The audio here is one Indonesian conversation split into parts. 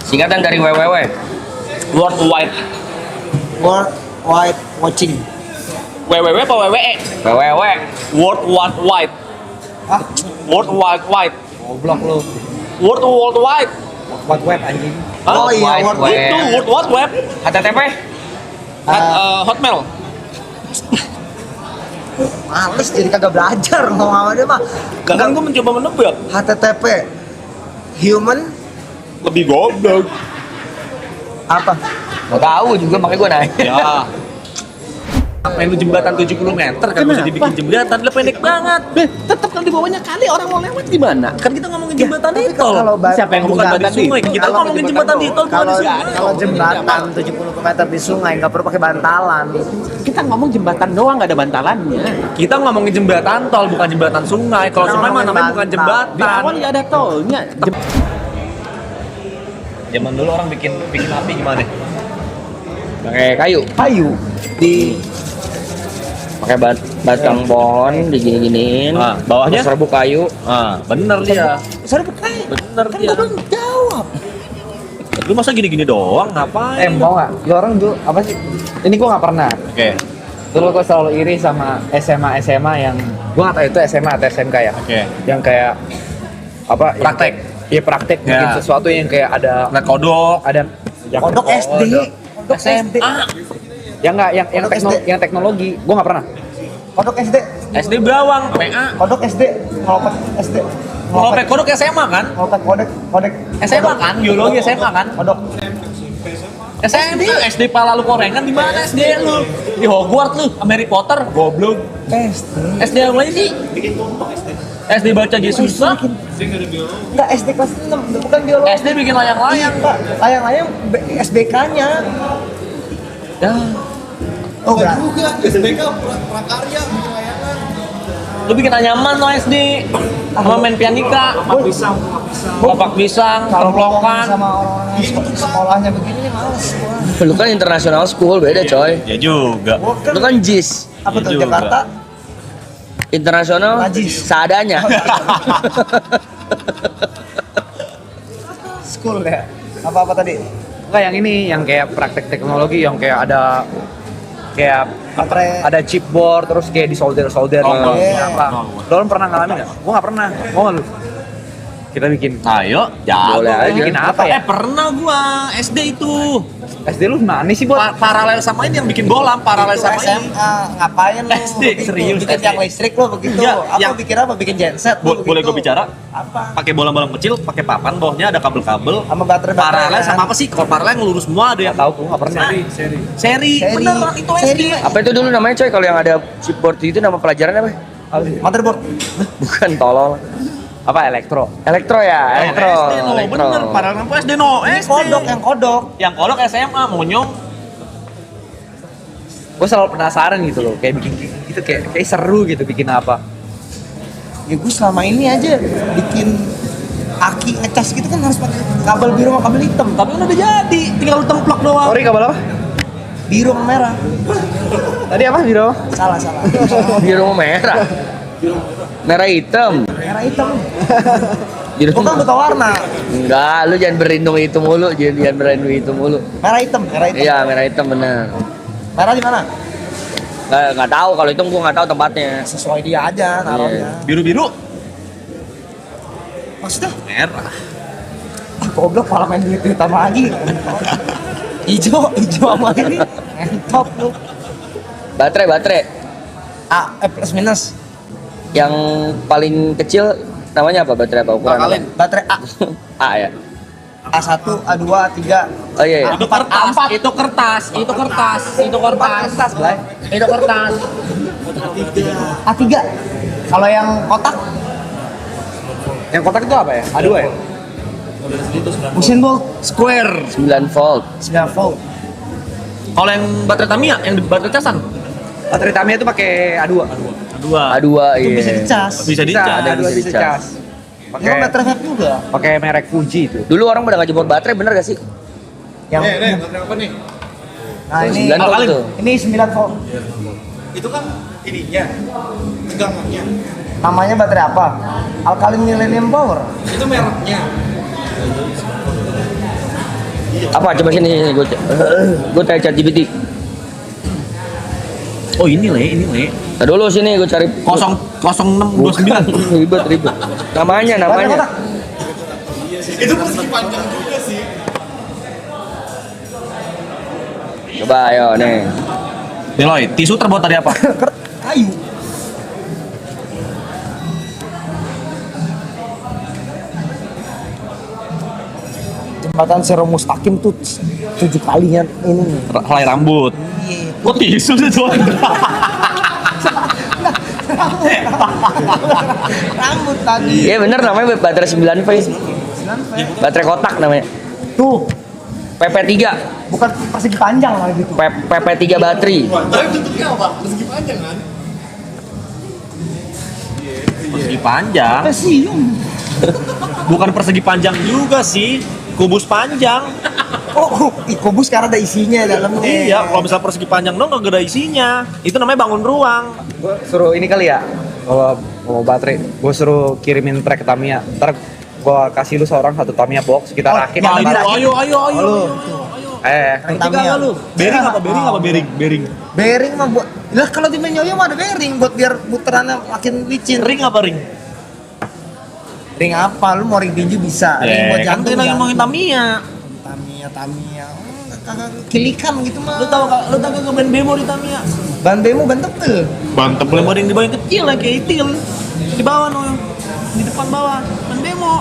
Singkatan dari WWW. Worldwide. Worldwide watching. WWW apa WWE? WWW. Worldwide. Ah, Worldwide. goblok lu. Worldwide. World web anjing. Hah? Oh iya, World World Web. Web. Itu World Web. HTTP. Hotmail. Males jadi kagak belajar ngomong sama dia mah. Kan gue mencoba menebak. HTTP human Lebih goblok. apa? Nggak tahu juga makanya gue nanya. Ya. Main lu jembatan 70 meter kan bisa dibikin jembatan, lu pendek banget. Tetap kan di bawahnya kali orang mau lewat gimana? Kan kita ngomongin jembatan tapi di tol. kalau Siapa yang ngomong jembatan di sungai? Kan kita Kalau ngomongin jembatan di tol bukan Kalau di sungai. kalau jembatan 70 meter di sungai nggak perlu pakai bantalan. Kita ngomong jembatan doang, nggak ada bantalannya. Kita ngomongin jembatan tol bukan jembatan sungai. Kalau Kita sungai mah ngomongin namanya bukan Di jembatan. awal ya ada tolnya. Zaman dulu orang bikin api gimana? Pakai kayu. Kayu di Pakai batang pohon digini-giniin. Ah, bawahnya? Terus rebuk kayu. Ah, bener dia. sorry pakai. Bener Kan dia. gua belum jawab. Lu masa gini-gini doang ngapain? Mau nggak? Lu orang dulu apa sih? Ini gua nggak pernah. Oke. Dulu gua selalu iri sama SMA yang gua nggak tahu itu SMA atau SMK ya. Oke. Yang kayak apa? Praktek. Iya praktek Ya. bikin sesuatu yang kayak ada Ngeliat kodok. Kodok SD. Kodok SD. yang nggak yang Kodok SD. teknologi. Gua nggak pernah. Kodok SD. SD Bawang, PA. Kodok SD. Ngelopet SD. Ngelopet kodok SMA kan? Ngelopet kodok. SMA kan? Biologi SMA kan? Kodok. SMP, SD pala lu korengan di mana SD lu? Di Hogwarts lu, Harry Potter, goblok. SD. SD yang lain sih? SD baca aja susah. Enggak SD kelas 6, bukan biologi. SD bikin layang-layang. Enggak, layang-layang SBK-nya. Ya, Oh, enggak. lu bikin anyaman lo SD. Sama main pianika. Bapak pisang, Kalau ngomong tongkrongan. sama orang-orang yang sekolahnya begini nih males gua. Lu kan international school beda coy. Ya juga. Gua kan Lu kan JIS. apa tuh juga. Jakarta? Internasional Najis. seadanya. School ya. Apa-apa tadi? Enggak yang ini yang kayak praktek teknologi yang kayak ada kayak Baterai. ada chipboard terus kayak disolder Oh, iya. apa. Lu orang pernah ngalamin nggak? Gua nggak pernah. Mau nggak lu? Kita bikin Ayo, jago. Boleh aja. bikin apa ya? Pernah gua SD itu. SD lu mana sih buat? Paralel sama ini yang bikin bola, paralel Itu sama ini. SMA, ngapain lu? SD, begitu? serius, Bikin SD. yang listrik lu begitu. Iya, Apa yang- bikin apa? Bikin genset lu Boleh begitu. gue bicara? Apa? Pakai bola-bola kecil, pakai papan, bawahnya ada kabel-kabel. Sama baterai-baterai Paralel kan? sama apa sih? Kalau paralel yang lurus semua ada yang Tahu gua nggak pernah. Seri. Seri. Bener, itu SD. Seri. Apa itu dulu namanya coy kalau yang ada chipboard itu nama pelajaran apa? Motherboard. Bukan tolol. Apa elektro? Elektro ya, elektro. SD no, Elektro. bener. Paralel sama SD no, Ini SD. kodok yang kodok. Yang kodok SMA, monyong. Gue selalu penasaran gitu loh, kayak bikin gitu kayak seru gitu bikin apa. Ya gue selama ini aja bikin aki ngecas gitu kan harus pakai kabel biru sama kabel hitam. Tapi kan udah jadi, tinggal lu templok doang. Sorry kabel apa? Biru sama merah. Tadi apa biro? Salah, salah. Biru sama merah. Merah hitam. Merah hitam. Biru. Bukan buta warna. Enggak, lu jangan berlindung itu mulu, jangan berlindung itu mulu. Merah hitam, merah hitam. Iya, merah hitam bener. Merah di mana? Nggak tahu kalau itu gua nggak tahu tempatnya. Sesuai dia aja taruhnya. Biru-biru, Maksudnya? merah. Ah, goblok malah main duit-duitan lagi. Ijo sama ini. Top lu. Baterai A, plus minus. yang paling kecil namanya apa? Baterai apa ukuran? Akalin. Baterai A. A ya. A1, A2, A3. Oh iya. Iya. Itu kertas, itu kertas. Belai. Itu kertas. A3. Kalau yang kotak, Yang kotak itu apa ya? A2 ya? Usain Bolt Square. 9 volt. 9 volt. Kalau yang baterai Tamiya, yang baterai casan. Baterai Tamiya itu pakai A2. Dua. A2 Itu iya. bisa dicas. Bisa dicas. ada yang A2 bisa bisa dicas. dicas. Ini Pakai baterai vape juga. pakai merek Fuji itu. Dulu orang pada nggak jebol baterai bener gak sih? Yang baterai apa nih? Nah, ini 9 volt Alkalin. tuh. ini 9 volt. Itu kan ininya, tegangannya. Namanya baterai apa? Alkaline Millennium Power. Itu mereknya. Apa coba sini gue cari ChatGPT. Oh ini le. Nah, dulu sini gue cari 0629. ribet. Namanya. Itu persegi panjang juga sih. Coba ayo nih. Deloy, tisu terbuat dari apa? Kayu. Jembatan Sero Mustaqim tuh 7 kalinya ini nih. Helai rambut. Kok tisu sih tuh? Rambut tadi. Iya bener namanya baterai 9V. Baterai kotak namanya. Tuh, PP3. bukan persegi panjang lah gitu. PP3 baterai. Tapi bentuknya apa? Persegi panjang kan? Persegi panjang. Stasiun. Bukan persegi panjang juga sih. Kubus panjang. Oh, kubus karena ada isinya dalamnya. Iya, kalau misalnya persegi panjang dong nggak ada isinya. Itu namanya bangun ruang. Gue suruh ini kali ya, kalau mau baterai, gue suruh kirimin track ke Tamiya. Ntar gue kasih lu seorang satu Tamiya box, kita rakit. Nah, ntar- ayo. Tamiya. Bearing. Bearing mah buat. Lah kalau di Menyoyo mah ada bearing buat biar putarannya makin licin. Ring apa ring? Ring apa? Lu mau ring tinju bisa. Ring buat Kan jantung. kita lagi ngomongin jantung. Tamiya. Tamiya. Kagak kilikan gitu mah. Lu tahu ke ban bemo di Tamiya? Ban bemo ban tebel. Ban tebel yang di bawah yang kecil lah kayak itil. Di bawah no, di depan bawah. Ban bemo.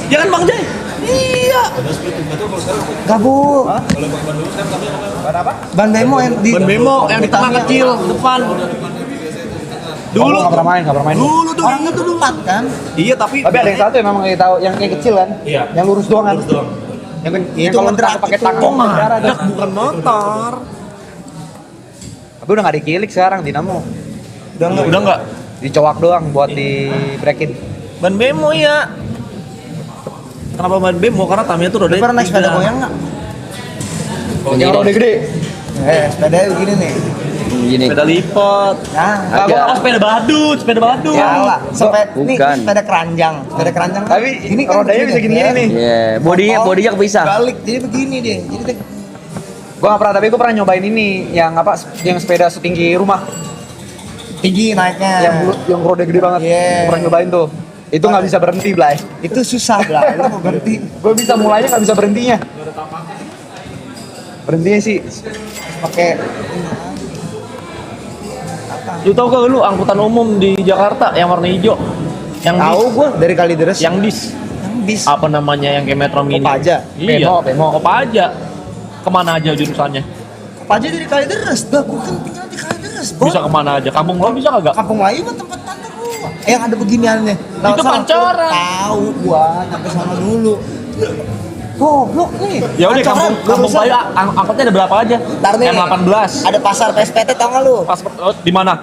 Jangan Bang Jay. Iya. Gak bu. Ban bemo yang di. Ban bemo yang di tengah kecil depan. Dulu nggak pernah main. Dulu tuh Orangnya tuh empat kan. Iya tapi Tapi ada yang satu yang memang kayak tahu, yang kecil kan? Iya. Yang lurus doang kan? Yang Itu kalau ngedrak pakai itu. tangan Oh, darah ada. bukan motor. Tapi udah nggak dikilik sekarang dinamo. Udah enggak? Dicowak doang buat di breakin. Ban bemo ya. Kenapa ban bemo? Karena Tamiya tuh Lu rodanya pernah naik sepeda goyang nggak? Yang rode gede. Sepedanya begini nih. Gini. Sepeda lipat. Nah, Enggak, gua kalau sepeda badut. salah. Ini Bukan. sepeda keranjang. Sepeda keranjang. Tapi ini kan rodanya bisa gini nih. Iya, bodinya kepisah. Balik, jadi begini deh. Jadi deh. Gua nggak pernah, tapi gua pernah nyobain ini yang apa? Yang sepeda setinggi rumah. Tinggi naiknya. Yang rode gede banget. Iya. Gua pernah nyobain tuh. Itu nggak bisa berhenti, Blay. Itu susah lah. Lu mau berhenti. Gua bisa mulainya nggak bisa berhentinya. Berhentinya sih Pakai Lu tau gak lu angkutan umum di Jakarta yang warna hijau? Yang tahu bis, gua dari Kalideres. yang bis. Yang bis. Apa namanya yang kayak Metro Mini? Kopaja. Iya. Bemo. Kopaja. Kemana aja jurusannya? Kopaja dari Kalideres. Dah gua kan tinggal di Kalideres. Bos. Bisa kemana aja? Kampung lo bisa kagak? Kampung Melayu mah tempat tante gua. Yang ada beginiannya. Lewat Itu sana. Pancoran. Tahu gua, sampai sana dulu. Goblok nih. Ya udah Pancoran, kampung barusan. Melayu angkotnya ada berapa aja? Ntar nih. M18. Ada pasar PSPT tau gak lu? Pas di mana?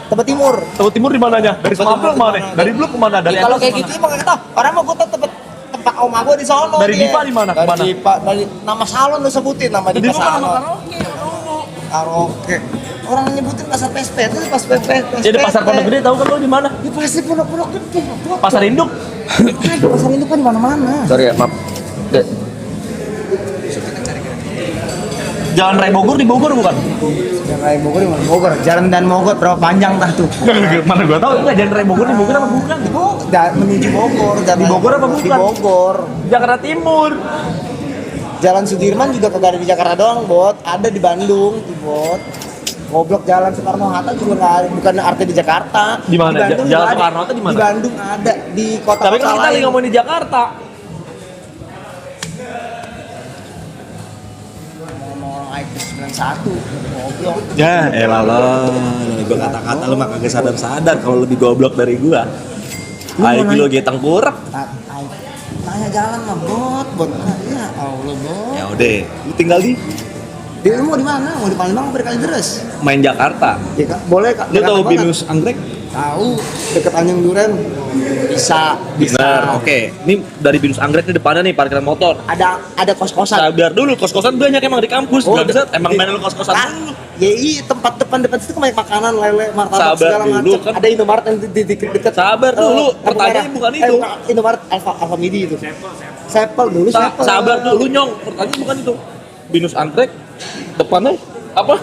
Tebet Timur. Tahu timur di mananya? Dari Semapel mana? Dari Blok kemana? Dari Kalau atas kayak kemana? gitu emang gak tau. Orang mah gua tuh tempat oma gua di sono. Dari dia. Dipa di mana? Dari Kemana? Dipa, dari nama salon lu sebutin nama Di Dipa mana salon. karaoke? Karaoke. Orang nyebutin pasar PSPT itu pas PSPT. Jadi pasar Pondok Gede tahu kan lo di mana? Ya pasti pondok gede. goblok. Pasar Induk. Pasar itu kan di mana-mana. Sorry ya, maaf. Jalan Raya Bogor di Bogor bukan? Jalan Raya Bogor di mana? Bogor. Jalan dan Mogot berapa panjang tah tuh? Mana gua tahu enggak Jalan Raya Bogor di Bogor apa bukan? Di Bogor. Menuju Bogor. Jalan Di Bogor apa Di bukan? Bogor. Jakarta Timur. Jalan Sudirman juga kagak ada di Jakarta doang, Bot. Ada di Bandung, tuh, Bot. Goblok Jalan Soekarno-Hatta juga nggak ada, bukan arti di Jakarta. Di mana? Bandung Jalan juga ada. Soekarno-Hatta di mana? Di Bandung ada, di kota. Tapi kan kita lagi ngomongin di Jakarta. Ngomong naik ke 91, goblok. Ya, elah lo. Gua kata-kata lu mah kagak sadar-sadar kalau lebih goblok dari gua. Ayo lo ge tengkurap. Tanya jalan mah, Bot. Ya Allah, Bot. Ya udah, lu tinggal di Dia mau di mana? Mau di Palembang apa di Kalideres? main Jakarta. Ya, Kak, boleh Kak. Lu tahu Jakarta Binus Anggrek? banget. Tahu, deket Tanjung Duren. Bisa. Benar. Oke, ini dari Binus Anggrek nih depannya nih parkiran motor. Ada kos-kosan. Sadar dulu kos-kosan banyak emang di kampus. Oh, Gak bisa emang di- main lu kos-kosan Kan dulu. Ya iya, tempat depan situ kan banyak makanan, lele, martabak Sabar segala dulu, macam. kan. Ada Indomaret yang di dekat. Sabar dulu, pertanyaannya bukan itu. Indomaret Alfa Midi itu. Sepel dulu, Sepel. Sabar dulu Nyong, pertanyaan bukan itu. Binus anggrek depannya apa?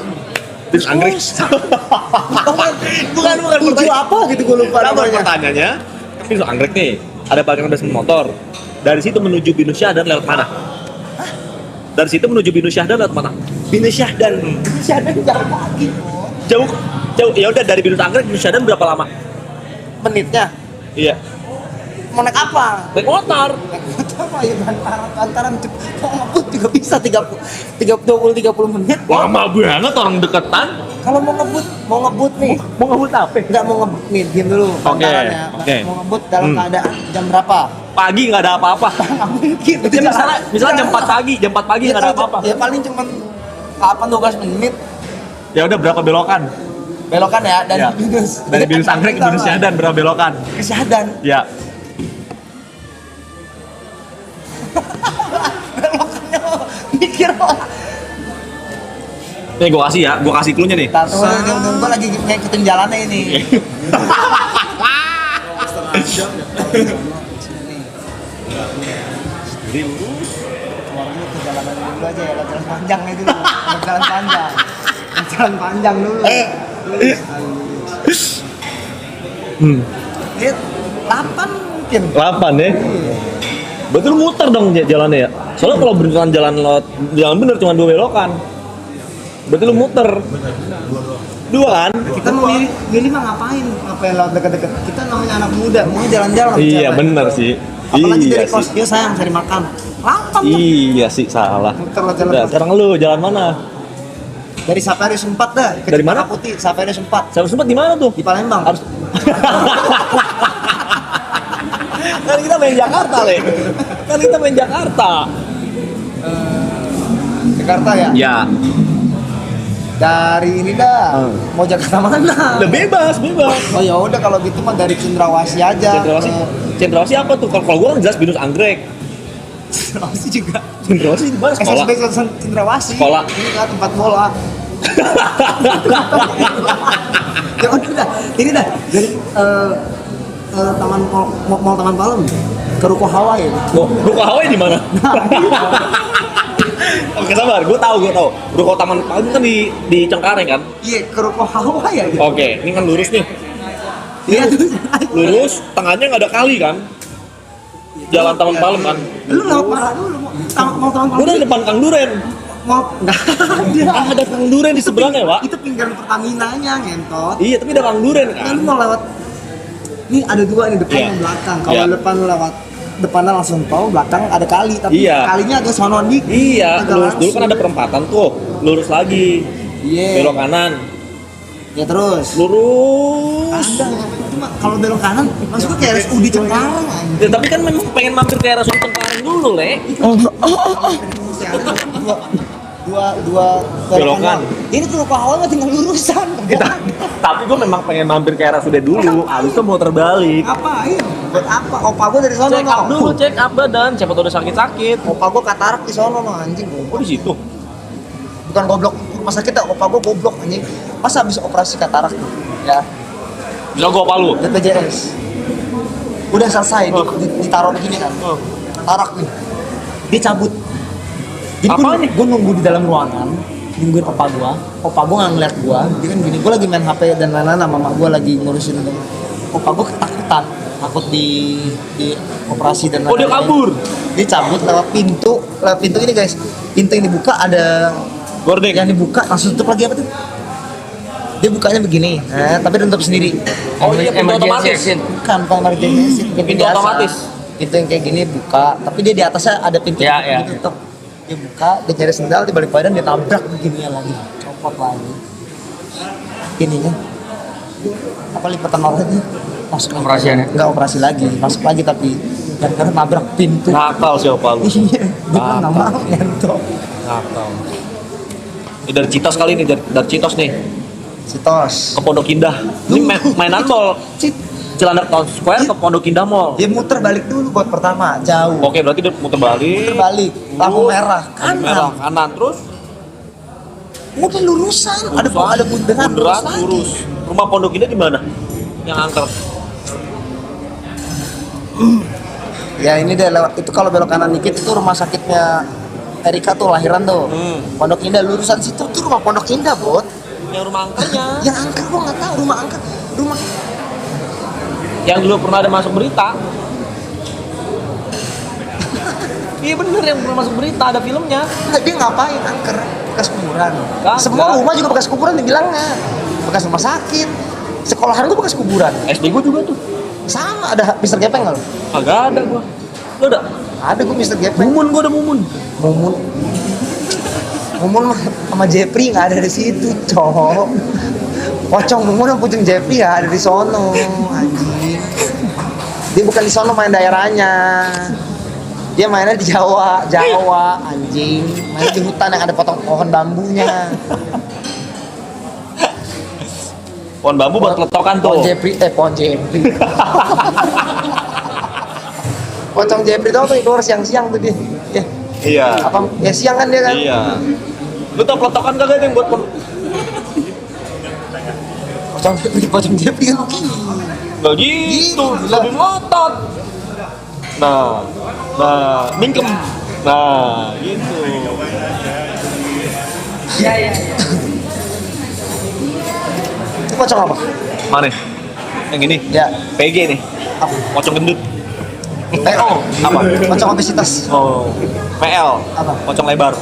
Binus anggrek. bukan Tujuh pertanyaan. apa gitu gue lupa Sabar namanya. pertanyaannya. Binus anggrek nih, ada parkiran basement motor. Dari situ menuju Binus Syahdan lewat mana? Dari situ menuju Binus Syahdan lewat mana? Binus Syahdan. Binus Syahdan jauh lagi. Jauh. Ya udah dari Binus anggrek Binus Syahdan berapa lama? Menitnya. Iya. Mau naik apa? Naik motor. Naik motor apa ya antaran mau ngebut juga bisa 20-30 menit. Lama banget orang deketan. Kalau mau ngebut nih. Mau ngebut apa? Enggak mau ngebut nih, diam dulu. Oke, Antarannya. oke. Mau ngebut dalam keadaan jam berapa? Pagi nggak ada apa-apa. Nggak mungkin. Ya, misalnya jam 4 pagi, jam 4 pagi nggak ada apa-apa. Ya paling cuma 8-12 menit Ya udah berapa belokan? belokan ya dari Ya. Binus. Dari Binus anggrek ke Binus Syahdan berapa belokan? Ke Syahdan. Ya. Belokannya mikir. Nih gua kasih clue-nya nih. Tahu gue lagi ngikutin jalannya ini. Keluarnya ke jalanan dulu aja ya, jalan panjang itu dulu. Jalan panjang. Jalan panjang dulu. Ini 8 mungkin. 8 ya. Berarti lu muter dong jalannya ya. Soalnya kalau beneran jalan bener cuma 2 belokan. Berarti lu muter. 2 kan? Kita mau milih mah ngapain lewat deket-deket. Kita namanya anak muda, mau jalan-jalan. Iya bener sih. Apalagi Iya dari sih. kos dia sayang cari makan. 8 tuh. Iya sih salah. Muter lah jalan. Udah, sekarang lu jalan mana? Dari Saparius 4 dah. Ke Dari mana? Cempaka Putih, Saparius 4 Saya sempat di mana tuh? di Palembang. Harus. Kan kita main Jakarta, Le. Kan kita main Jakarta. Jakarta ya? Ya. Dari ini dah. Mau Jakarta mana? Udah bebas. Oh ya udah kalau gitu mah dari Cendrawasih aja. Cendrawasih apa tuh? Kalau gua kan jelas Binus anggrek. Cendrawasih juga. Cendrawasih di mana sekolah? SSB Cendrawasih. Sekolah. Ini kan tempat bola. Ya udah dah. Ini dah dari taman mall Taman Palem ke Ruko Hawaii. Oh, Ruko Hawaii di mana? Oke sabar, gue tahu. Ruko Taman Palem kan di Cengkareng kan? Iya, ke Ruko Hawaii ya. Oke, ini kan lurus nih. Iya, Lurus, tengahnya nggak ada kali kan? Jalan Taman Palem kan? lu lewat mana dulu? Mau Taman Gue Palem. udah depan Kang Duren. Mau enggak ada. Ada Kang Duren di sebelahnya, Pak. Itu pinggiran Pertamina-nya, ngentot. Iya, tapi ada Kang Duren Kan kan? lu mau lewat. Ini ada dua nih, depan Iya. dan belakang. Kalau Iya. depan lu lewat depannya langsung tol, belakang ada kali, tapi Iya. kalinya agak sono dikit. Iya, agak lurus dulu kan langsung. ada perempatan tuh. Lurus lagi. Iya. Belok kanan. Ya terus. Lurus. Ada. Cuma kalau belok kanan, maksudnya kayak RSUD Cengkareng anjing. Ya, tapi kan memang pengen mampir ke RSUD Cengkareng dulu, Le. Dua Belokan. Ini tuh Ruko Hawaii mah tinggal lurusan. Tapi gue memang pengen mampir ke RSUD dulu, abis itu mau terbalik. Ngapain? Buat apa? Opa gue dari sono Check up no. dulu, check up badan, siapa tau udah sakit-sakit. Opa gue katarak di sono no anjing. Oh di situ. Bukan goblok rumah sakit ya, opa gue goblok anjing. Masa habis operasi katarak ya Bisa gue palu. BPJS udah selesai ditaruh begini kan katarak nih dia cabut jadi Apaan nih? gue nunggu di dalam ruangan nungguin opa gue nggak ngeliat gue dia kan gini gue lagi main HP dan lain-lain sama mama gue lagi ngurusin itu opa gue ketakutan takut di operasi dan Oh dia kabur. dia cabut lewat pintu ini guys, pintu yang dibuka ada Gordek. yang dibuka langsung tutup lagi apa tuh, dia bukanya begini tapi dia tutup sendiri. Oh iya, pintu otomatis. bukan emergency exit, Pintu biasa. otomatis. Pintu yang kayak gini buka tapi dia di atasnya ada pintu Ya, ya. ditutup. Dia buka, dia cari sendal di balik badan, dia tabrak begini lagi, copot lagi ininya apa lipatan lagi masuk Operasiannya? nggak operasi lagi, masuk lagi tapi karena nabrak pintu. Nakal siapa lu? Iya, dia kan nggak mau ngentot. Nakal. Ini dari Citos kali ini, dari Citos nih Sitos. ke Pondok Indah. Ini mainan mall. Cilandak Town Square ke Pondok Indah Mall. Dia muter balik dulu buat pertama, jauh. Oke, berarti dia muter balik. Muter balik, lampu merah, Lampu merah kanan. kanan terus Udah lurusan, ada bundaran lagi. lurus. Rumah Pondok Indah di mana? Yang angker. Ya ini deh lewat itu, kalau belok kanan dikit itu rumah sakitnya Erika tuh lahiran tuh. Pondok Indah lurusan situ tuh rumah Pondok Indah, Bot. Yang rumah angkernya. Yang angker gua nggak tahu rumah angker. Rumah Yang dulu pernah ada masuk berita. Iya bener, yang pernah masuk berita, ada filmnya. Nggak, dia ngapain angker? Bekas kuburan. Kagak. Semua rumah juga bekas kuburan dibilangnya. Bekas rumah sakit. Sekolahan gua bekas kuburan. SD gua juga tuh. Sama ada Mister Gepeng nggak lu? Agak ada gua. Lo ada? Ada gua Mister Gepeng. Mumun, gua ada Mumun. Mumun sama Jepri nggak ada di situ, cowok. Pocong Mumun sama Pucung Jepri nggak ada di sono, anjing. Dia bukan di sono main daerahnya. Dia mainnya di Jawa, anjing. Main di hutan yang ada potong pohon bambunya. Pohon bambu buat keletokan tuh. Pohon Jepri. Pocong Jepri tau tuh keluar siang-siang tuh dia. Ya. Iya. Apa? Ya siang kan dia kan. Iya. Lu tau keletokan kagak yang buat Pocong Jepri kan begini. Gak gitu, Gila. lebih ngotot. Nah, mingkem. Nah, gitu. Itu pocong apa? Mana? Yang ini? Ya. PG nih. Apa? Pocong gendut. PO. Apa? Pocong obesitas. Oh, PL. Apa? Pocong lebar.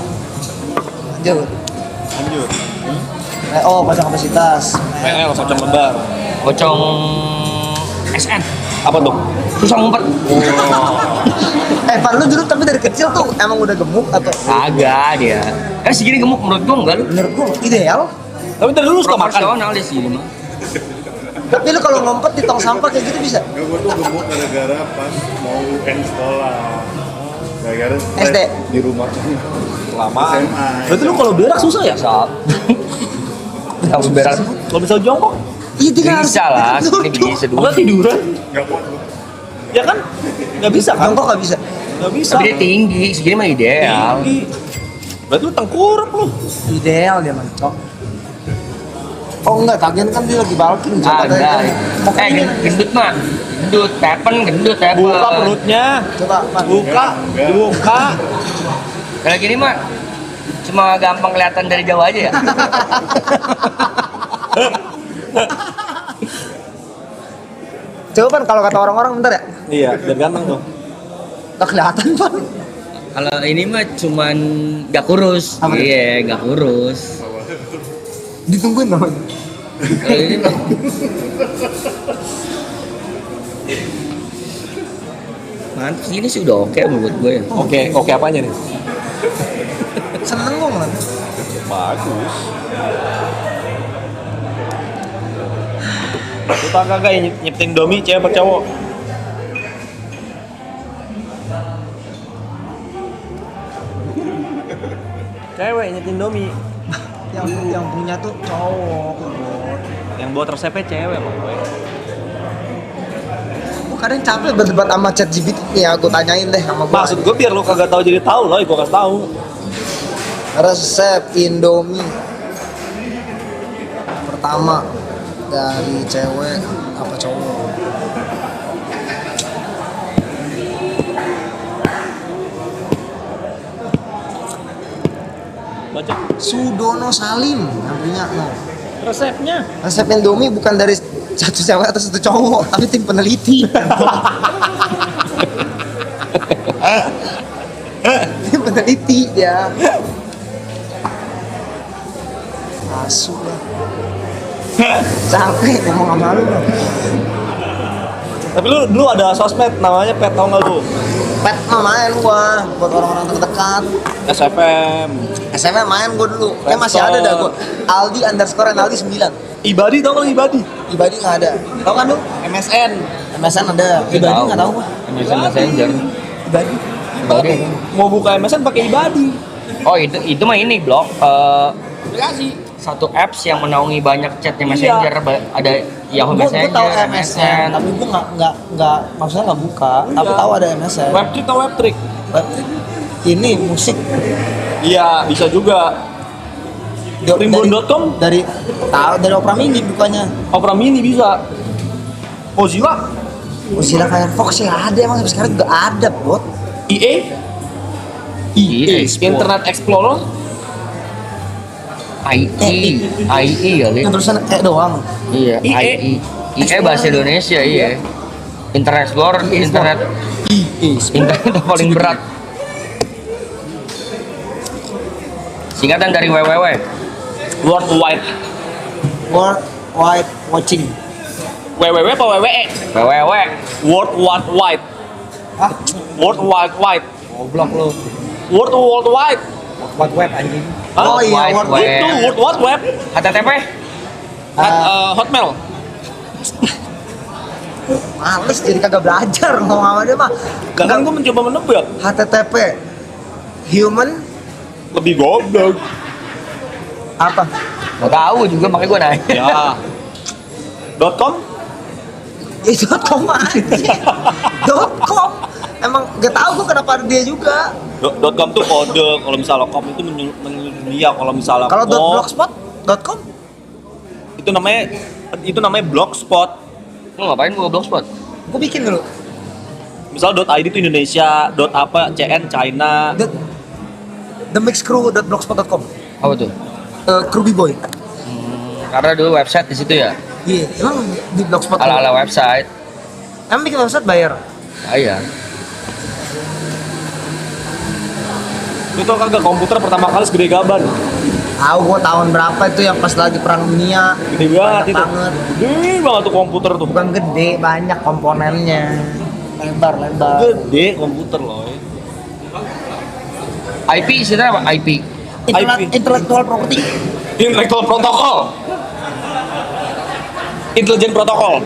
Lanjut. Lanjut. PO, pocong obesitas. PL, pocong lebar. Pocong SN. Apa tuh? Susah ngumpet. Van, lu dulu tapi dari kecil tuh emang udah gemuk atau? Agak dia. Segini gemuk menurut gua enggak lu. Menurut gua ideal. Tapi dari dulu suka makan. Proporsional deh sih mah. Tapi lu kalau ngumpet di tong sampah kayak gitu bisa? Nggak, gue tuh gemuk gara-gara pas mau UN sekolah. Gara-gara stres SD? di rumah. Lama. SMA. Berarti lu kalau berak susah ya? Saat. Harus berak. Kalau bisa jongkok, Iya, dia harus Bisa lah, ini duduk. bisa dulu. enggak tiduran. Nggak kuat gue. Ya kan? Nggak bisa kan? Jongkok nggak bisa. Nggak bisa. Tapi dia tinggi, segini mah ideal. Tinggi. Berarti lu tengkurap lu. Ideal dia mentok. Oh enggak, tagihan kan dia lagi bulking. Ada. Gendut mah. Gendut, gendut. Buka perutnya. Coba, Van. Buka. Kalau gini mah cuma gampang kelihatan dari jauh aja ya. Coba Van, kalau kata orang-orang bentar ya. Iya, biar ganteng tuh. Nggak kelihatan Van. Kalau ini mah cuman gak kurus. Apa tuh? Iya, gak kurus. Ditungguin namanya. Kalau ini mah mantap sih, ini sih udah oke menurut gue ya. Oke apanya nih? Seneng gua ngeliat. Bagus. Lu tau kagak yang nyiptain Domi cewek apa cowok? Cewek yang nyiptain Domi. Yang punya tuh cowok. Yang buat resepnya cewek apa gue? Gua kadang capek berdebat sama ChatGPT nih ya, gua tanyain deh sama gua. Maksud gue biar lu kagak tahu jadi tahu loh, gue kasih tahu. Resep Indomie pertama dari cewek apa cowok? Baca Sudono Salim yang punya no. resepnya. Resep Indomie bukan dari satu cewek atau satu cowok, tapi tim peneliti. Tim peneliti ya. Asu lah. Capek ngomong sama lu. Tapi lu dulu ada sosmed namanya Pet, tau nggak lu? Pet mah main gua buat orang-orang terdekat. SFM. SMA main gua dulu. Kayak masih ada dah gua. Aldi underscore Aldi 9. Ibadi tau nggak lu Ibadi? Ibadi nggak ada. Tahu kan lu? MSN. MSN ada. Ibadi nggak tahu gua. Bisa Messenger. Ibadi. Ibadi. Mau buka MSN pakai Ibadi. Oh itu mah ini blog Aplikasi. satu apps yang menaungi banyak chatnya Iya. Messenger. Ada Yahoo Gua Messenger, tahu MSN. MSN, tapi gua nggak maksudnya nggak buka. Tapi Iya. tahu ada MSN. Webtrick atau Webtrick? Ini musik. Iya, bisa juga. Primbon.com? Dari Opera Mini bukannya. Opera Mini bisa. Mozilla? Mozilla Firefox ya ada emang sampai sekarang juga ada, Bot. EA? EA Internet Explorer? IE kali. Yang tulisan doang. Iya, IE. IE bahasa Indonesia, iya. Internet Explorer, internet yang paling berat. Singkatan dari WWW. World Wide. World Wide Watching. WWW apa WWE? WWW. World Wide Wide. Ah, World Wide Wide. goblok lu. World Wide. World Web anjing. Hah? Oh iya, Wide World Web. Web. Itu World Wide Web. HTTP. Hotmail. Males jadi kagak belajar ngomong sama dia mah. Gak kan gue mencoba menebak. HTTP human Lebih goblok. apa? Nggak tahu juga makanya gue nanya. Ya. .com? Itu .com aja. .com. Emang gak tahu gue kenapa ada dia juga. .com tuh kode, kalau misalnya com itu menyeluruh kalau misalnya Kalau com, .blogspot.com itu namanya blogspot. Lu ngapain gue blogspot? gue bikin dulu. Misal .id itu Indonesia, apa CN China. Themixcrew.blogspot.com. Apa tuh? Kruby Boy. Karena dulu website di situ ya. Iya, emang di blogspot. Ala-ala website. Emang bikin website bayar. Ah, iya. Itu kagak komputer pertama kali segede gaban. Tahu gue tahun berapa itu yang pas lagi perang dunia. Gede banget itu. Banget. Gede banget tuh komputer tuh. Bukan gede, banyak komponennya. Lebar. Gede komputer loh. IP istilahnya apa? IP. Intellectual property. Intellectual protokol. Intelligent protokol.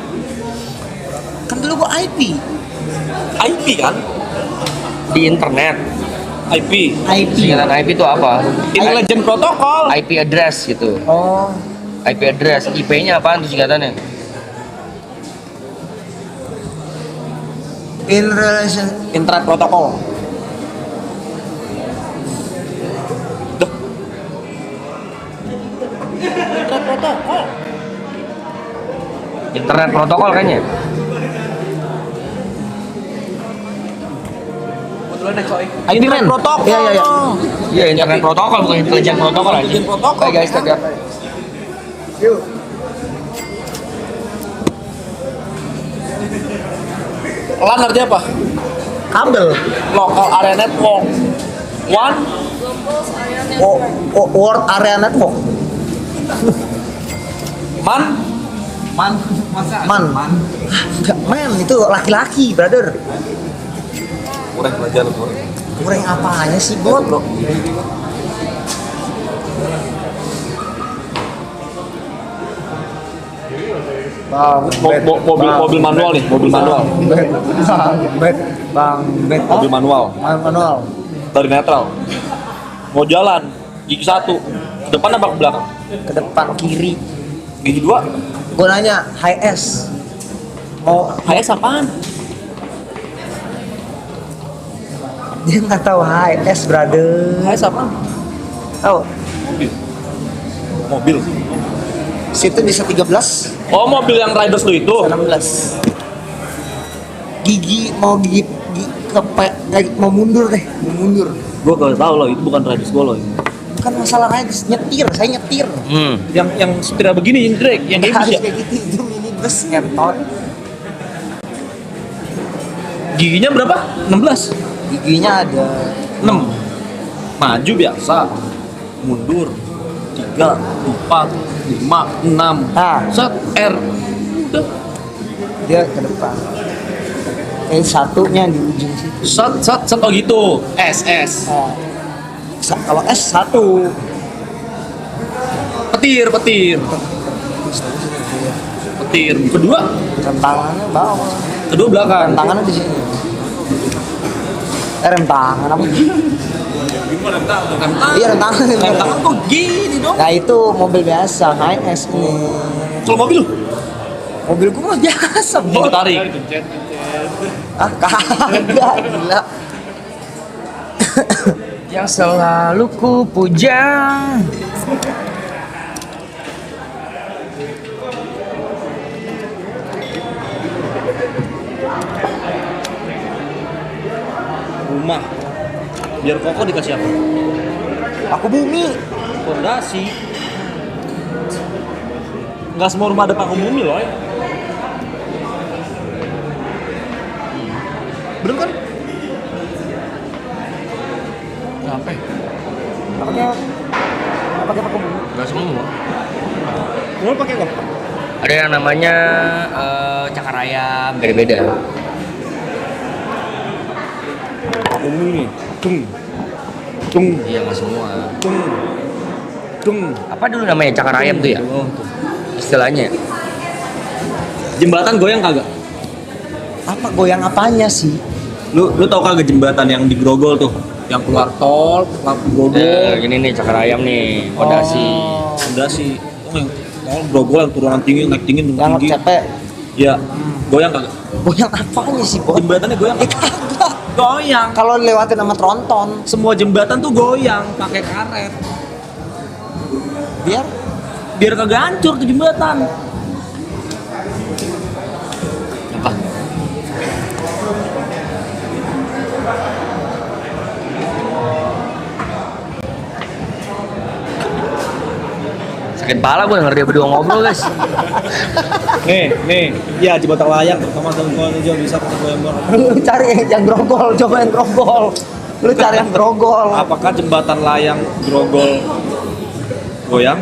Kan dulu gue IP. IP kan? Di internet. IP. Singkatan IP itu apa? Intelligent protokol. IP address gitu. Oh, IP address. IP-nya apaan tuh singkatannya? in relation. Internet protokol. Duh. Internet protokol. Internet protokol kayaknya. Internet protokol. Iya. Iya, internet protokol bukan intelligent protokol aja. Intelligent protokol. Oke guys, tegak. Yuk. LAN artinya apa? Kabel. Local Area Network. One. World Area Network. Man. Man. Enggak, man itu laki-laki, brother. Kurang belajar bro. Kurang apanya sih, Bot? Mobil manual nih, mobil manual. Mobil manual. Manual. Dari netral. Mau jalan, gigi 1. Ke depan apa ke belakang? Ke depan kiri. Gigi 2. Gue nanya, high S. Mau HS apaan? dia nggak tahu high S, brother. HS apaan? Tahu? Mobil. Mobil. Situ bisa 13, Oh, mobil yang Riders lu itu. 16. Gigi mau mundur deh, mau mundur. Gua gak tahu loh, itu bukan Riders gua loh. Bukan masalah nyetir, saya nyetir. Yang setirnya begini, yang drag, yang Nggak kayak harus ya. kayak gitu, itu minibus ngentot. Giginya berapa? 16. Giginya ada 6. Maju biasa. Mundur. 3, 4, 5, 6. Ah. Set R. Udah. dia ke depan. Satunya di ujung situ. Set oh gitu. S. Ah. Kalau S 1. Petir. Kedua Rem tangannya bawah. Kedua belakang. Rem tangannya di sini. Rem tangan apa? Iya rem tangan. Rem tangan kok gini dong? Nah itu mobil biasa, HS ini. Kalau mobil lu? Mobil gua mah biasa, Yang Bot. ditarik. Ah, kagak, gila. Yang selalu ku puja. rumah. Biar kokoh dikasih apa? Paku bumi. Fondasi. Nggak semua rumah ada paku bumi loh. Bener kan? Apa? Pakai paku bumi. Enggak semua. Mau pakai apa? Ada yang namanya cakar ayam, beda-beda. Paku bumi nih. Tung. Iya nggak semua. Tung. Apa dulu namanya cakar ayam tuh ya? Oh, tuh. Istilahnya. Jembatan goyang kagak? Apa goyang apanya sih? Lu tau kagak jembatan yang di Grogol tuh? Yang keluar tol, lampu Grogol. Gini nih cakar ayam nih, fondasi. Fondasi. Oh, yang tol Grogol yang turunan tinggi, naik tinggi, turun Yang tinggi. cepet. Iya. Goyang kagak? Goyang apanya sih, Bos? Jembatannya goyang kagak? Kagak. Goyang. Kalau lewatin sama tronton, Semua jembatan tuh goyang pakai karet. biar Kagak hancur tuh jembatan. Apa? Sakit pala gue denger dia berdua ngobrol guys. Nih, ya jembatan layang pertama teman aja bisa pakai goyang banget. lu cari yang grogol, coba yang grogol. Lu cari yang grogol. Apakah jembatan layang Grogol goyang?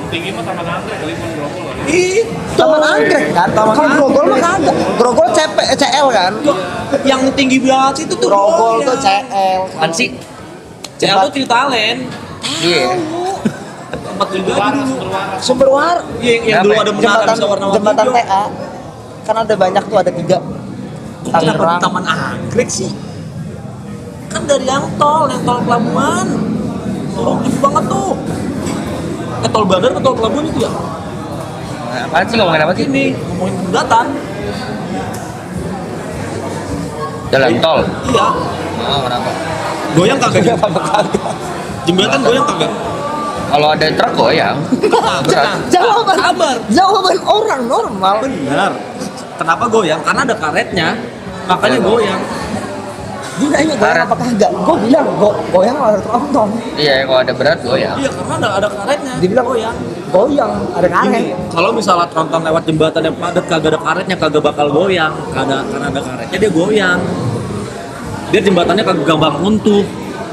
Tinggi mah taman anggrek kali pun Grogol kali. Taman anggrek kan? Kalau grogol mah kagak. Grogol CL kan? Yang tinggi banget itu tuh Grogol goyang. tuh CL. Apaan sih? CL tuh Tritalen. Iya. Tempat juga dulu. Sumber war. Iya, yang dulu ada menara Jembatan bisa warna-warni jembatan hijau. TA. Kan ada banyak tuh, ada 3. Kok kenapa di Taman Anggrek sih? Kan dari yang tol pelabuhan. Turun tinggi banget tuh. Tol bandar atau tol pelabuhan itu ya? Apaan sih ngomongin apa sih? Ini ngomongin jembatan. Jalan tol. Iya. Oh, kenapa? Goyang kagak? Jembatan goyang kagak? Kalau ada truk goyang. Berat. Jawaban orang normal. Benar. Kenapa goyang? Karena ada karetnya. Makanya goyang. Dia nanya goyang Karet. apa kagak? Gue bilang goyang ada tronton. Iya, kalau ada berat goyang. Iya, karena ada karetnya. Dia bilang goyang. Goyang ada karet. Gini, kalau misalnya tronton lewat jembatan yang padat kagak ada karetnya kagak bakal goyang. Karena ada karetnya dia goyang. Biar jembatannya kagak gampang runtuh.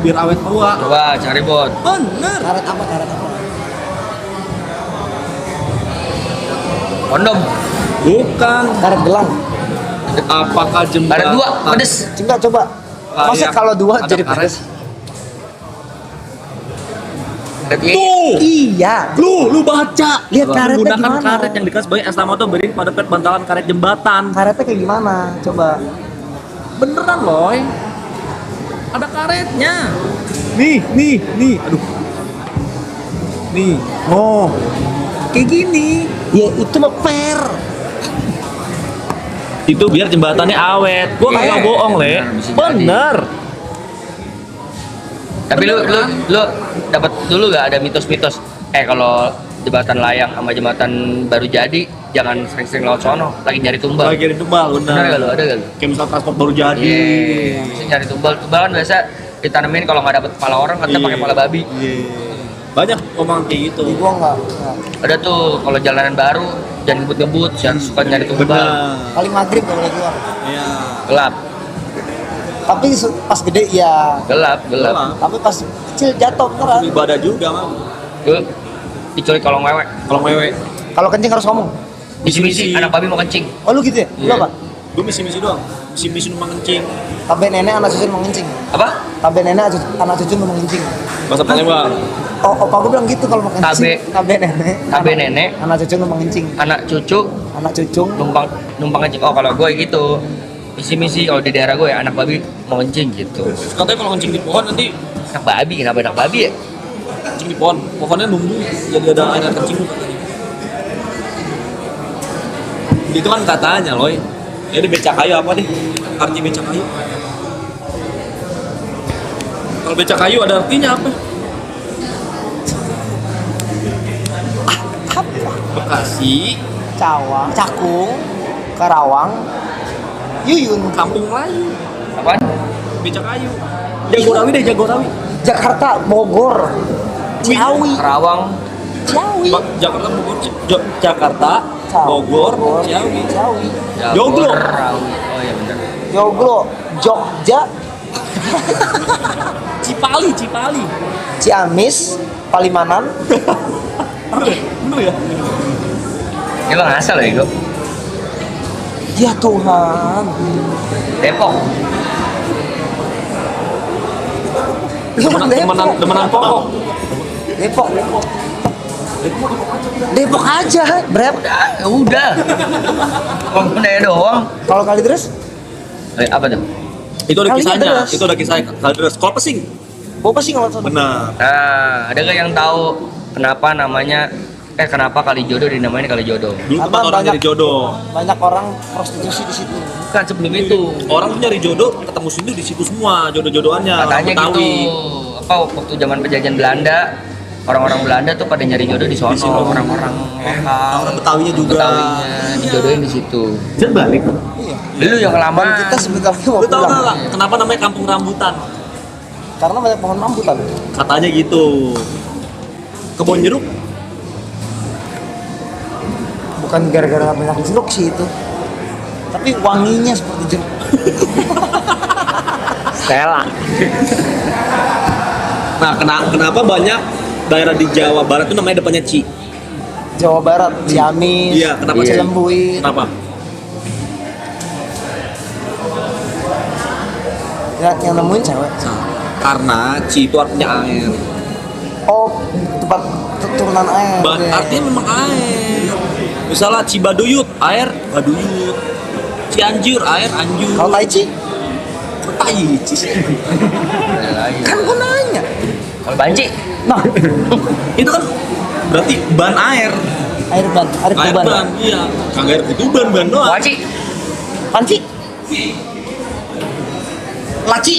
Biar awet tua. Coba cari bot. Bener. Karet apa? Kondom. Bukan. Karet gelang. Apakah jembatan? Ada 2, pedes. Coba. Maksudnya kalau 2 ada jadi karet? pedes. Tuh. Iya. Lu baca. Lihat karetnya Menggunakan gimana? karet yang dikasih sebagai estamato bering pada pet bantalan karet jembatan. Karetnya kayak gimana? Coba. Beneran loh. Ada karetnya. Nih. Aduh. Nih. Oh. Kayak gini. Ya itu mah per. Itu biar jembatannya awet. Gua kagak Iya. bohong, Le. Bener, bisa Bener. Tapi lu dapat dulu gak ada mitos-mitos? Kalau jembatan layang sama jembatan baru jadi jangan sering-sering lewat sono, lagi nyari tumbal. Lagi di tumbal, Bener gak lu? Ada gak lu? Kayak misal transport baru jadi. Iya, bisa nyari tumbal. Tumbal kan biasa ditanemin kalau nggak dapet kepala orang katanya pakai kepala babi. Iya. Banyak omongan kayak gitu. Di gua enggak. Ada tuh kalau jalanan baru jangan ngebut-ngebut, jangan suka nyari tumbal. Bener. Paling maghrib gak boleh keluar. Iya. Gelap, Tapi pas gede ya. gelap. Tapi pas kecil jatuh beneran. Ibadah juga, Mam. Gue diculik kolong wewe. Kalau wewe. Kalau kencing harus ngomong. Misi-misi anak babi mau kencing. Oh lu gitu ya? Lu Iya. apa? Gue misi-misi doang. Misi-misi numpang kencing. Tabe nenek anak cucu mau ngencing. Apa? Tabe nenek anak cucu mau ngencing. Bahasa Palembang. Oh, opa gue bilang gitu kalau mau kencing. Tabe nenek. Tabe nenek, Anak cucu mau ngencing. anak cucu Anak cucung. numpang kencing. Oh kalau gue gitu. Misi-misi kalau di daerah gue anak babi mau kencing gitu. Katanya kalau kencing di pohon nanti Anak babi, kenapa anak babi ya? kencing di pohon. Pohonnya nunggu jadi ada air kencing katanya. Itu kan katanya, Loy. Jadi becak kayu apa nih? Arti becak kayu. Kalau becak kayu ada artinya apa? Bekasi, Cawang, Cakung, Karawang, Yuyun. Kampung Melayu. Apaan? Becakayu. Jagorawi deh, Jagorawi. Jakarta, Bogor, Ciawi, Karawang. Ciawi, Jakarta, Bogor, Jakarta, Bogor, Ciawi. Ciawi, Joglo. Rawi. Oh iya benar. Joglo, Jogja, Cipali. Ciamis, Palimanan, Bener ya? Ya lo ngasal ya Ego. ya Tuhan. Depok. Demenan pokok. Depok. Depok aja, Brep. Udah. Bangunnya doang. Kalau kali terus, Apa tuh? Itu ada Kali kisahnya. Kalideres. Itu ada kisahnya. Kalideres. Sekolah pesing. bawa sih kalau sana. Benar. Nah, ada gak yang tahu kenapa namanya kenapa Kalijodo dinamain Kalijodo? Dulu Karena tempat orang banyak- nyari jodoh. Banyak orang prostitusi di situ. Kan sebelum itu Orang tuh nyari jodoh ketemu sini di situ semua jodoh-jodohannya. Orang katanya gitu. Betawi. Apa waktu zaman penjajahan Belanda, orang-orang Belanda tuh pada nyari jodoh di sono, situ. orang-orang lokal. Orang Betawinya juga. Betawinya dijodohin di situ. Dan balik. Lu yang Dan lama kita sebenarnya mau Lu tau pulang. nggak kenapa namanya kampung rambutan? Karena banyak pohon rambutan. Katanya gitu. Kebun jeruk. Bukan gara-gara banyak jeruk sih itu. Tapi wanginya seperti jeruk. Stella. Nah, kenapa banyak daerah di Jawa Barat itu namanya depannya Ci? Jawa Barat, Ciamis, Iya, kenapa Ci? Cilembuit. Kenapa? Yang nemuin cewek. Karena Ci itu artinya air. Oh, tempat turunan air. Ba- Oke. artinya memang air. Misalnya Cibaduyut, air Baduyut. Cianjur, air Anjur. Kalau Tai Chi, Tai Ci. ada lagi. kan gua nanya. Kalau banci, Nah, Itu kan berarti ban air. air ban, air Air kuban. ban, iya. Kagak air kutuban, ban doang. waci, Panci, Laci.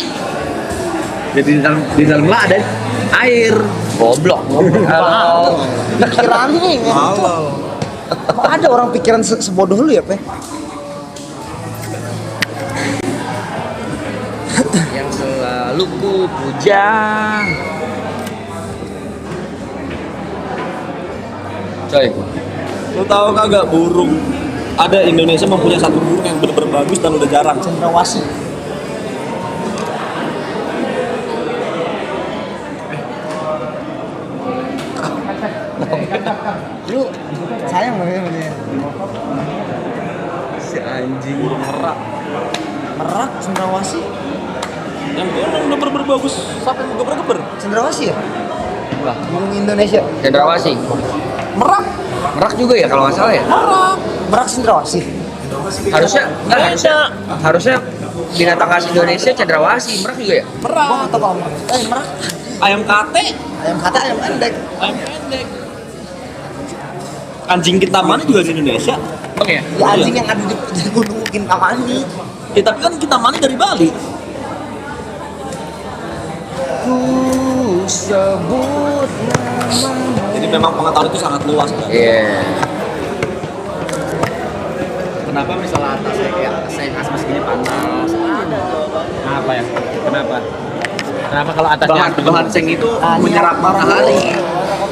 Jadi di dalam lah ada air. goblok. Halo. pikirannya gitu. Emang ada orang pikiran sebodoh lu ya, Pe? Yang selalu ku puja. Coy, Lu tahu kagak burung? Ada Indonesia mempunyai satu burung yang benar-benar bagus dan udah jarang. Cendrawasih. Lu sayang banget sama dia. Si anjing burung merak. Merak, cendrawasih. Yang udah benar-benar bagus sampai geber-geber. Cendrawasih ya? Burung Indonesia. cendrawasih. Merak, Merak juga ya kalau nggak salah ya. merak cendrawasih. Harusnya enggak harusnya binatang khas Indonesia cendrawasih. Merak juga ya. Gua nggak tahu kalau merak. Merak. Ayam kate, Ayam kata ayam pendek. ayam pendek. Anjing Kintamani juga di Indonesia. Oke. Ya anjing yang ada di Gunung Kintamani. Ya tapi kan Kintamani dari Bali. Ku sebut Jadi memang pengetahuan itu sangat luas kan. Iya. Kenapa misalnya atasnya kayak saya khas meskinya panas? Ada jawabannya. Kenapa ya? Kenapa? Kenapa kalau atasnya Bahan seng itu menyerap matahari,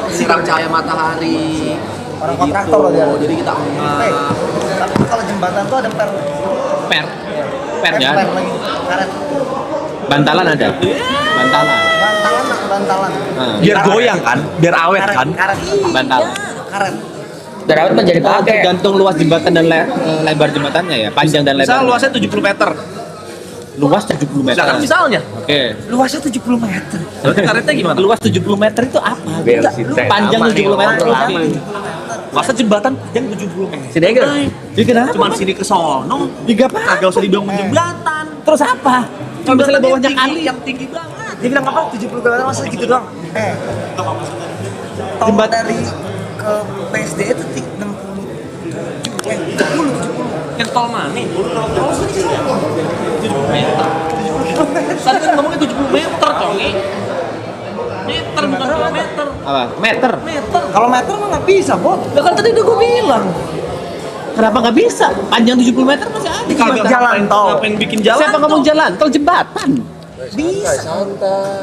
siram cahaya matahari. Orang Kayak kontraktor loh dia. Jadi kita Hey, tapi kalau jembatan tuh ada per. per? Per ya? Per lagi. Karet. Bantalan ada? Bantalan. Bantalan. Nah, biar goyang kan, biar awet Karet, kan. karet. Bantalan. Karet. Darawat menjadi pakai. Tergantung luas jembatan dan lebar jembatannya ya, panjang dan lebar. Misal luasnya 70 meter. Luas 70 meter. Misalnya. Oke. Luasnya 70 meter. Berarti karetnya gimana? Luas 70 meter itu apa? Biar Enggak, si lu Teh panjang aman 70 nih, meter. ngobrol Oke. aman. Masa jembatan panjang 70 meter? Si Degel. Jadi kenapa? Cuman sini ke sono. Juga apa? Kagak usah dibilang jembatan. Terus apa? Kalau misalnya bawahnya kali. yang tinggi banget. Dia bilang apa? 70 km masa gitu doang. Tol Jembatan. dari ke PSD itu 60. 70. Yang tol mana? Tol sini. 70 meter. Tadi kan ngomongnya 70 meter, Congi. Meter bukan kilometer. Apa? Meter. Meter. Kalau meter mah nggak bisa, Bot. Ya kan tadi udah gue bilang. Kenapa nggak bisa? Panjang 70 meter masih ada jembatan. Jalan tol. Ngapain bikin jalan? Siapa ngomong jalan? Tol jembatan. Bisa.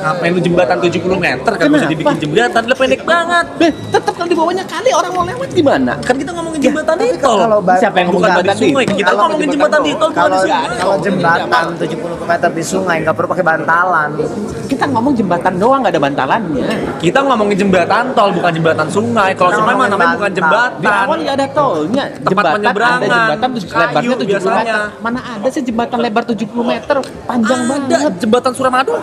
Ngapain lu jembatan 70 meter kan bisa dibikin jembatan? Lah pendek banget. Tetap kalau di bawahnya kali orang mau lewat gimana? Kan kita ngomongin jembatan di tol. Siapa yang ngomong jembatan di sungai? Kita ngomongin jembatan di tol. Kalau jembatan 70 meter di sungai nggak perlu pakai bantalan. Kita ngomong jembatan doang, nggak ada bantalannya. Kita ngomongin jembatan tol, bukan jembatan sungai. Kalau sungai mah namanya bukan jembatan. Di awal nggak ada tolnya. Jembatan ada jembatan terus lebarnya 70 meter. Mana ada sih jembatan lebar 70 meter? Panjang banget. Jembatan Suramadu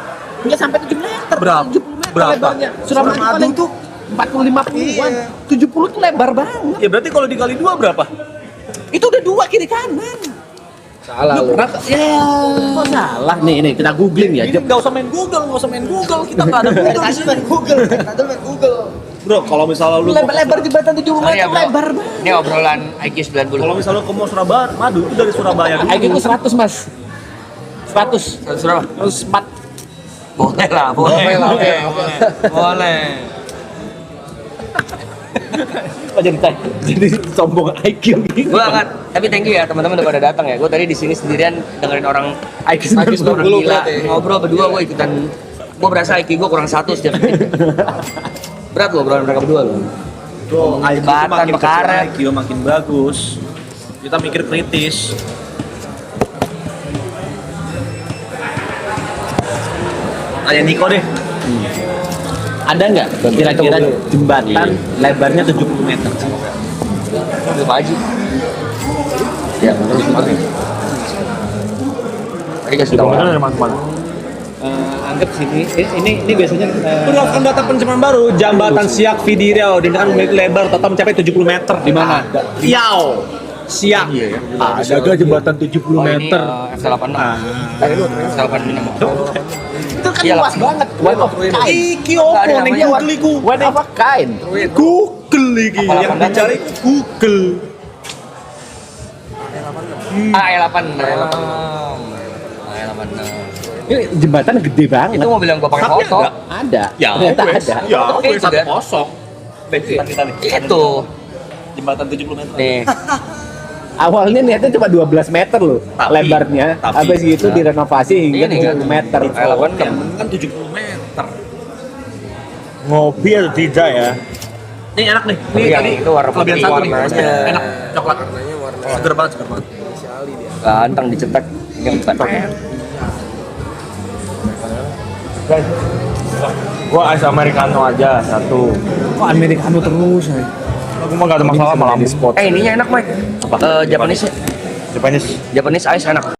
nggak sampai 7 meter. 70 meter lebarnya. Suramadu paling tuh 40-50-an. 70 tuh lebar banget. Ya berarti kalau dikali 2 berapa? Itu udah 2 kiri kanan. Salah lu. Ya, kok salah? Nih kita googling ya. Nggak usah main Google. Kita nggak ada Google. Main Google. Bro, kalau misalnya lu lebar jembatan 70 meter lebar banget. Ini obrolan IQ 90. Kalau misalnya lu ke mau Surabaya, Madu itu dari Surabaya dulu. IQ ku 100, Mas. 100. Surabaya. 104. Boleh lah, boleh. Boleh. Oh, jadi sombong IQ gitu. Gua angkat, tapi thank you ya teman-teman udah pada datang ya. Gua tadi di sini sendirian dengerin orang IQ orang 90 gila berarti. ngobrol berdua. Gua ikutan. Gua berasa IQ gua kurang 1 setiap detik. Berat loh obrolan mereka berdua loh. Bro, IQ Jembatan, makin pekaret. IQ makin bagus. Kita mikir kritis. Tanya Niko deh. Ada nggak kira-kira jembatan lebarnya 70 meter? Itu Pak Haji. Ya, terus mati. Tadi kasih tahu. Anggap sini, ini biasanya berdasarkan data pencemaran baru, jembatan Siak Vidi Riau dengan memiliki lebar total mencapai 70 meter. Di mana? Riau. Siak. Ada gak jembatan 70 meter? F86. F86. Itu kan Iyalah. luas banget. One of a kind. Iki opo Nggak ada ning namanya Google iku? One of a kind. Google iki Apa yang 86? dicari Google. A86. Ini jembatan gede banget. Itu mobil yang gua pakai foto. Ada. Ya, ternyata wes. ada. Ya, Oke, wes, satu juga. kosong. Kita nih. Itu. Jembatan 70 meter. Nih. Awalnya niatnya cuma 12 meter loh lebarnya. Habis gitu direnovasi hingga Ini 70 meter. Kan 70 meter. Ngopi atau tidak ya? Ini enak nih. Ini Iya, tadi itu warna kelebihan putih, satu nih. warnanya. Enak. Coklat. Seger banget. Ganteng dicetak. Nyempet. Gua ice americano aja satu. Kok americano terus? Aku mah gak ada masalah malam. Ininya enak, Mike. Japanese. Japanese. Japanese ice enak.